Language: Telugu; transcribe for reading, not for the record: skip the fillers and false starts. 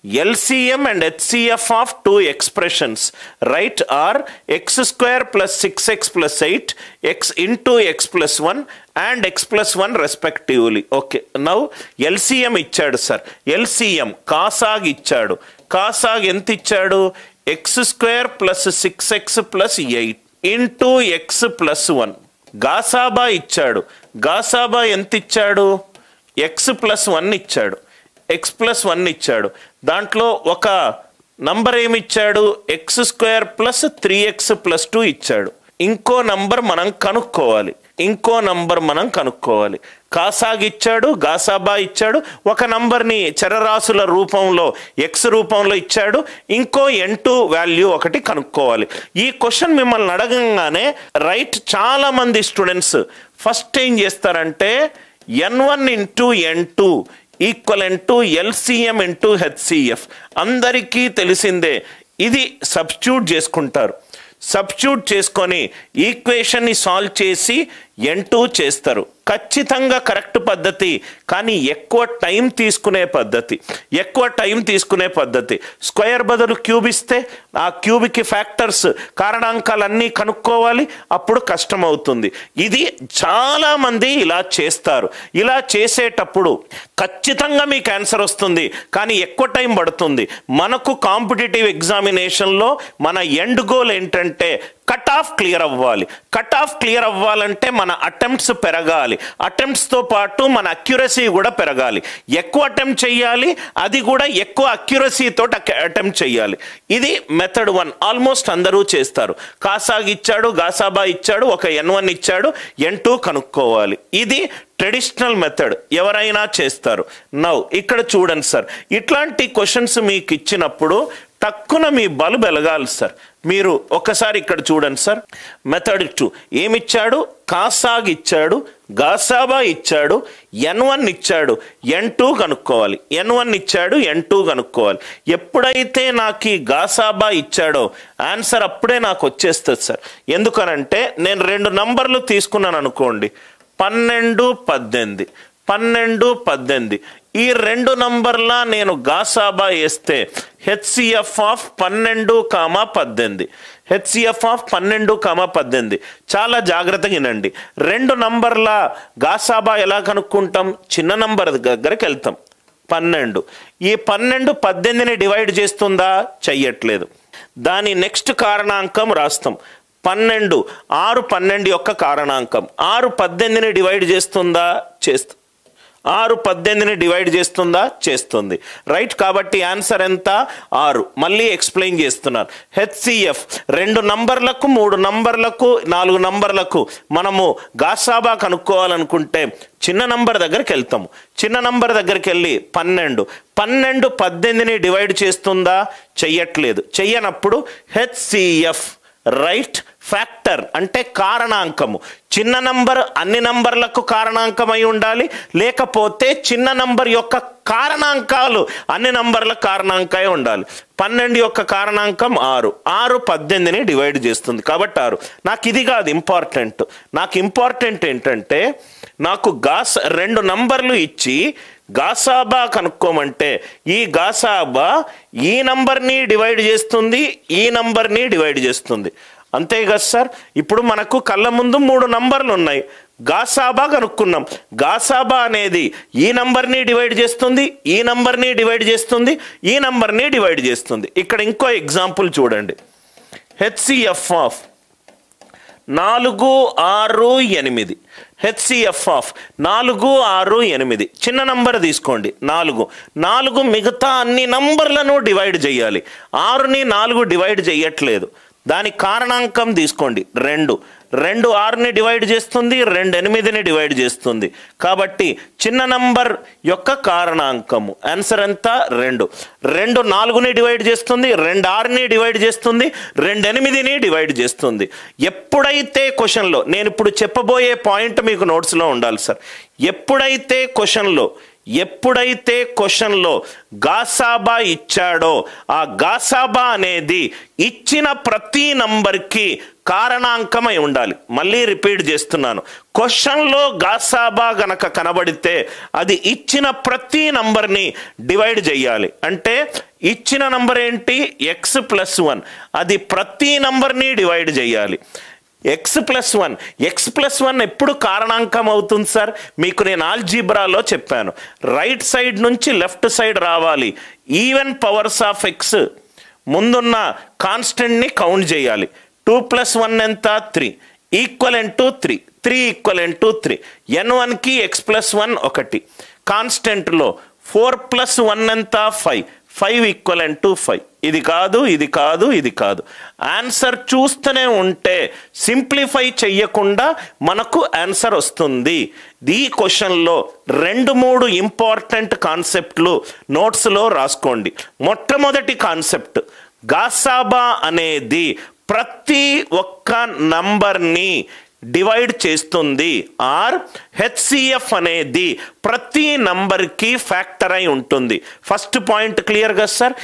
LCM and HCF of two expressions, right, are x square plus 6x plus 8, x into x plus 1 and x plus 1 respectively. Okay, now LCM ఇచ్చాడు సార్. LCM కాసాగ్ ఇచ్చాడు. కాసాగ్ ఎంత ఇచ్చాడు? x square plus 6x plus 8 into x plus 1. గాసాబా ఇచ్చాడు. గాసాబా ఎంత ఇచ్చాడు? x plus 1 ఇచ్చాడు. x plus 1 ఇచ్చాడు. దాంట్లో ఒక నంబర్ ఏమి ఇచ్చాడు? x square plus 3x plus 2 ఇచ్చాడు. ఇంకో నంబర్ మనం కనుక్కోవాలి. కాసాగ్ ఇచ్చాడు, గాసాబా ఇచ్చాడు, ఒక నంబర్ని చరరాశుల రూపంలో x రూపంలో ఇచ్చాడు, ఇంకో n2 వాల్యూ ఒకటి కనుక్కోవాలి. ఈ క్వశ్చన్ మిమ్మల్ని అడగంగానే రైట్ చాలా మంది స్టూడెంట్స్ ఫస్ట్ ఏం చేస్తారంటే n1 into n2 equivalent to LCM into HCF. అందరికీ తెలిసిందే. ఇది సబ్స్టిట్యూట్ చేసుకుంటారు. సబ్స్టిట్యూట్ చేసుకొని ఈక్వేషన్ని సాల్వ్ చేసి n2 చేస్తారు. ఖచ్చితంగా కరెక్ట్ పద్ధతి, కానీ ఎక్కువ టైం తీసుకునే పద్ధతి. స్క్వేర్ బదులు క్యూబ్ ఇస్తే ఆ క్యూబ్కి ఫ్యాక్టర్స్ కారణాంకాలన్నీ కనుక్కోవాలి, అప్పుడు కష్టం అవుతుంది. ఇది చాలామంది ఇలా చేస్తారు. ఇలా చేసేటప్పుడు ఖచ్చితంగా మీకు ఆన్సర్ వస్తుంది, కానీ ఎక్కువ టైం పడుతుంది. మనకు కాంపిటేటివ్ ఎగ్జామినేషన్లో మన ఎండ్ గోల్ ఏంటంటే కట్ ఆఫ్ క్లియర్ అవ్వాలంటే మన అటెంప్ట్స్ పెరగాలి. అటెంప్ట్స్తో పాటు మన అక్యురసీ కూడా పెరగాలి. ఎక్కువ అటెంప్ట్ చేయాలి, అది కూడా ఎక్కువ అక్యురసీతో అటెంప్ట్ చేయాలి. ఇది మెథడ్ 1. ఆల్మోస్ట్ అందరూ చేస్తారు. కాసాగ్ ఇచ్చాడు, గాసాబా ఇచ్చాడు, ఒక n1 ఇచ్చాడు, n2 కనుక్కోవాలి. ఇది ట్రెడిషనల్ మెథడ్, ఎవరైనా చేస్తారు. నౌ ఇక్కడ చూడండి సార్, ఇట్లాంటి క్వశ్చన్స్ మీకు ఇచ్చినప్పుడు తక్కువ మీ బల్బు వెలగాలి సార్. మీరు ఒకసారి ఇక్కడ చూడండి సార్. మెథడ్ 2 ఏమిచ్చాడు? కాసాగ్ ఇచ్చాడు, గాసాబా ఇచ్చాడు, n1 ఇచ్చాడు, n2 కనుక్కోవాలి. n1 ఇచ్చాడు, n2 కనుక్కోవాలి. ఎప్పుడైతే నాకు ఈ గాసాబా ఇచ్చాడో ఆన్సర్ అప్పుడే నాకు వచ్చేస్తుంది సార్. ఎందుకనంటే నేను 2 నంబర్లు తీసుకున్నాను అనుకోండి, 12, 18. ఈ 2 నంబర్లా నేను గాసాబా వేస్తే HCF ఆఫ్ 12, చాలా జాగ్రత్తగా వినండి. 2 నంబర్ల గాసాబా ఎలా కనుక్కుంటాం? చిన్న నంబర్ దగ్గరికి వెళ్తాం. 12. ఈ 12 18ని డివైడ్ చేస్తుందా? చెయ్యట్లేదు. దాని నెక్స్ట్ కారణాంకం రాస్తాం. 12 6 12 యొక్క కారణాంకం. 6 18ని డివైడ్ చేస్తుందా? 6 18ని డివైడ్ చేస్తుందా? చేస్తుంది. రైట్. కాబట్టి ఆన్సర్ ఎంత? 6. మళ్ళీ ఎక్స్ప్లెయిన్ చేస్తున్నారు. HCF 2 నంబర్లకు, 3 నంబర్లకు, 4 నంబర్లకు మనము గాసాబా కనుక్కోవాలనుకుంటే చిన్న నంబర్ దగ్గరికి వెళ్తాము. చిన్న నంబర్ దగ్గరికి వెళ్ళి 12 18ని డివైడ్ చేస్తుందా? చెయ్యట్లేదు. చెయ్యనప్పుడు HCF రైట్ ఫ్యాక్టర్ అంటే కారణాంకము. చిన్న నంబర్ అన్ని నంబర్లకు కారణాంకమై ఉండాలి, లేకపోతే చిన్న నంబర్ యొక్క కారణాంకాలు అన్ని నంబర్ల కారణాంకమై ఉండాలి. 12 యొక్క కారణాంకం 6. 6 18ని డివైడ్ చేస్తుంది కాబట్టి 6. నాకు ఇది కాదు ఇంపార్టెంట్. నాకు ఇంపార్టెంట్ ఏంటంటే నాకు 2 నంబర్లు ఇచ్చి గాసాబా కనుక్కోమంటే ఈ గాసాబా ఈ నంబర్ని డివైడ్ చేస్తుంది, ఈ నంబర్ని డివైడ్ చేస్తుంది. అంతే కదా సార్. ఇప్పుడు మనకు కళ్ళ ముందు 3 నంబర్లు ఉన్నాయి. గాసాబా కనుక్కున్నాం. గాసాబా అనేది ఈ నంబర్ని డివైడ్ చేస్తుంది, ఈ నంబర్ని డివైడ్ చేస్తుంది, ఈ నంబర్ని డివైడ్ చేస్తుంది. ఇక్కడ ఇంకో ఎగ్జాంపుల్ చూడండి. HCF of 4 6 8. HCF of 4 6 8. చిన్న నంబర్ తీసుకోండి 4 మిగతా అన్ని నంబర్లను డివైడ్ చేయాలి. 6ని 4 డివైడ్ చేయట్లేదు. దాని కారణాంకం తీసుకోండి 2. 2 6ని డివైడ్ చేస్తుంది, 2 8ని డివైడ్ చేస్తుంది. కాబట్టి చిన్న నంబర్ యొక్క కారణాంకము ఆన్సర్ ఎంత? 2. 2 4ని డివైడ్ చేస్తుంది, 2 6ని డివైడ్ చేస్తుంది, 2 8ని డివైడ్ చేస్తుంది. ఎప్పుడైతే క్వశ్చన్లో నేను ఇప్పుడు చెప్పబోయే పాయింట్ మీకు నోట్స్లో ఉండాలి సార్. ఎప్పుడైతే క్వశ్చన్లో గాసాబా ఇచ్చాడో ఆ గాసాబా అనేది ఇచ్చిన ప్రతి నంబర్కి కారణాంకమై ఉండాలి. మళ్ళీ రిపీట్ చేస్తున్నాను. క్వశ్చన్లో గాసాబా గనక కనబడితే అది ఇచ్చిన ప్రతి నంబర్ని డివైడ్ చేయాలి. అంటే ఇచ్చిన నంబర్ ఏంటి? x+1. అది ప్రతి నంబర్ని డివైడ్ చేయాలి. x+1 ఎప్పుడు కారణాంకం అవుతుంది సార్? మీకు నేను ఆల్జీబ్రాలో చెప్పాను. రైట్ సైడ్ నుంచి లెఫ్ట్ సైడ్ రావాలి. ఈవెన్ పవర్స్ ఆఫ్ x ముందున్న కాన్స్టెంట్ని కౌంట్ చేయాలి. 2+1 ఎంత? 3 equivalent to 3. 3 equivalent to 3. n1కి x+1 1. కాన్స్టెంట్లో 4+1 ఎంత? 5. 5 ఈక్వలెంట్ టు 5. ఇది కాదు, ఇది కాదు, ఇది కాదు. ఆన్సర్ చూస్తూనే ఉంటే సింప్లిఫై చెయ్యకుండా మనకు ఆన్సర్ వస్తుంది. ఈ క్వశ్చన్లో 2-3 ఇంపార్టెంట్ కాన్సెప్ట్లు నోట్స్లో రాసుకోండి. మొట్టమొదటి కాన్సెప్ట్, గాసాబా అనేది ప్రతి ఒక్క నంబర్ని డివైడ్ చేస్తుంది. ఆర్ హెచ్సిఎఫ్ అనేది ప్రతి నంబర్కి ఫ్యాక్టర్ అయి ఉంటుంది. ఫస్ట్ పాయింట్ క్లియర్గా సార్?